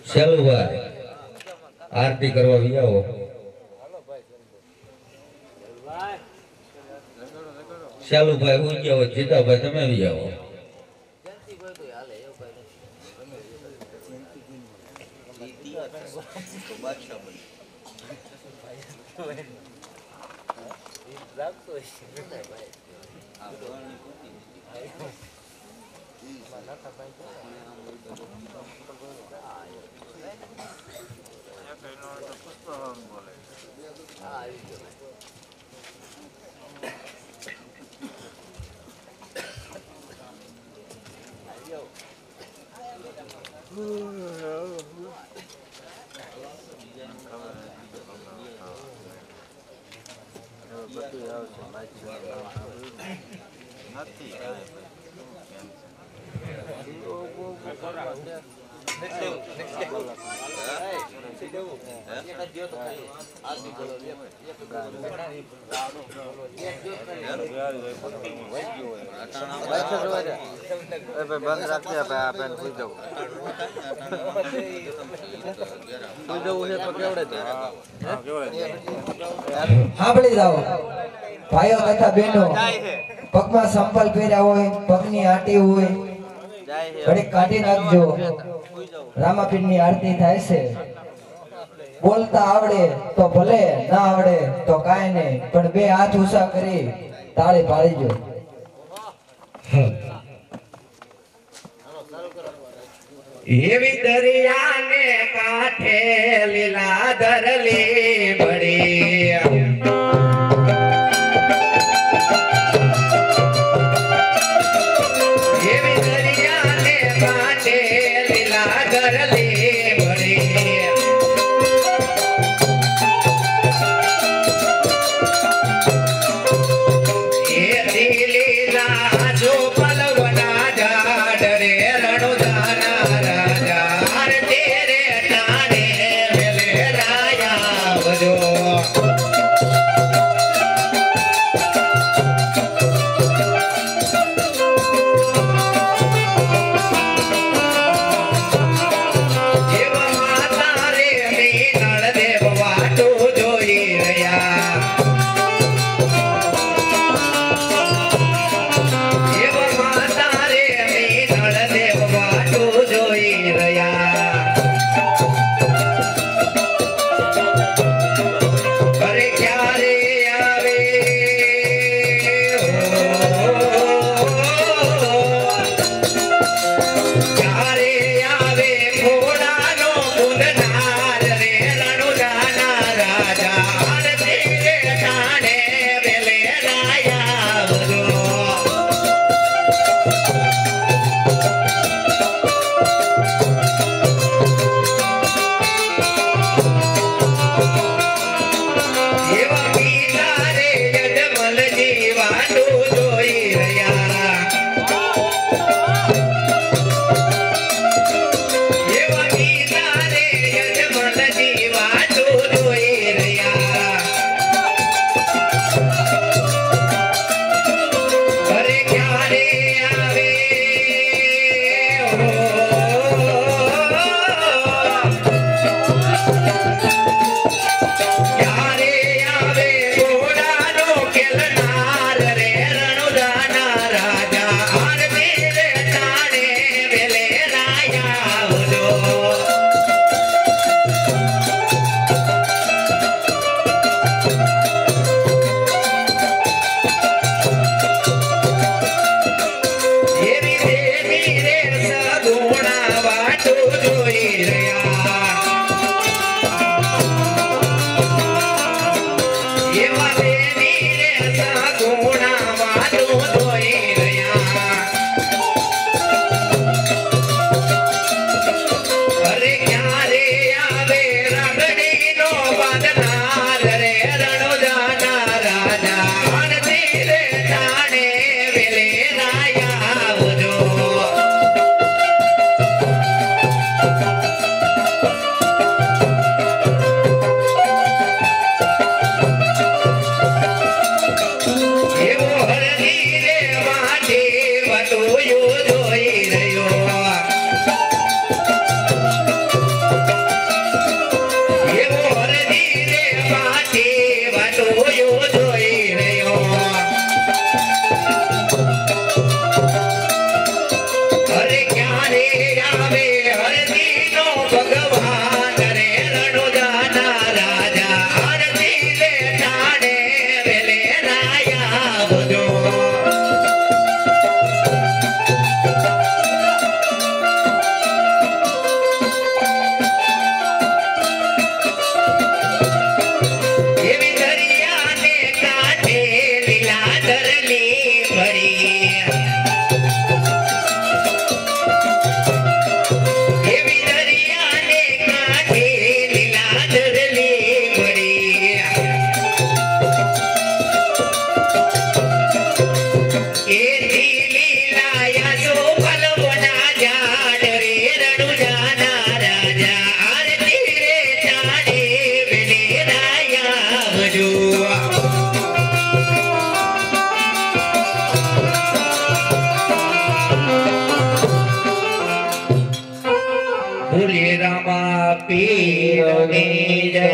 चलो भाई आरती करवा भी आओ चलो भाई हो गया हो जीता भाई तुम्हें भी आओ बंद रखते हैं आप सुई जाओ સાંભળી જાઓ ભાઈઓ તથા બહેનો પગમાં સંપલ પહેર્યા હોય પગની આંટી હોય ઘડીક કાઢી નાખજો રામાપીરની આરતી થાય છે બોલતા આવડે તો ભલે ના આવડે તો કાંઈ નહીં પણ બે હાથ ઊંચા કરી તાળી પાડીજો એવી દરિયાને કાંઠે લીલાધર લીમડી એવી દરિયાને કાંઠે લીલાધર લીમડી એ લીલા જો પલવના ઝાડ રે રણુદાના રાજા તેરે પીરની જય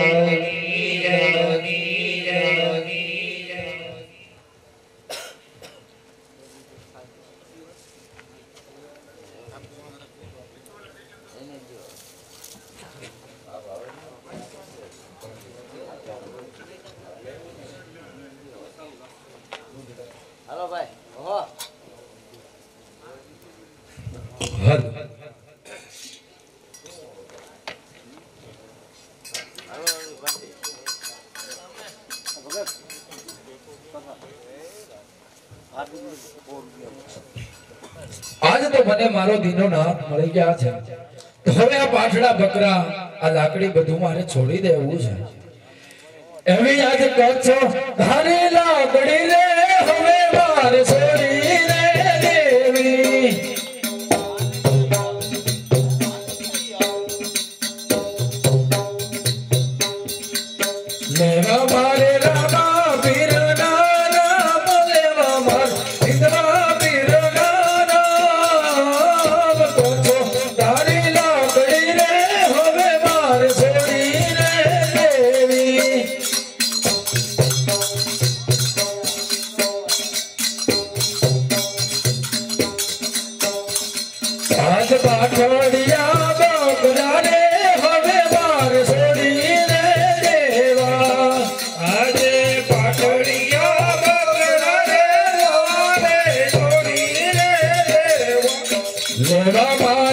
હાલો ભાઈ ઓહો હદ આજ તો મને મારો દીનો નાથ મળી ગયા છે તો હવે આ પાઠડા બકરા આ લાકડી બધું મારે છોડી દેવું છે એવી આજે કચ્છો ધારી લાકડી રે હવે મારે છોડી રે દેવી લેવા મારે રામા પીરના નામ લેવા માર ઇન્દ્રા પીરના નામ કચ્છો ધારી લાકડી રે હવે મારે છોડી રે દેવી આજ પાછળિયા બકરા રે હવે માર છોડી રે દેવા આજે પાછળિયા બકરા રે હવે છોડી રે દેવા લેવા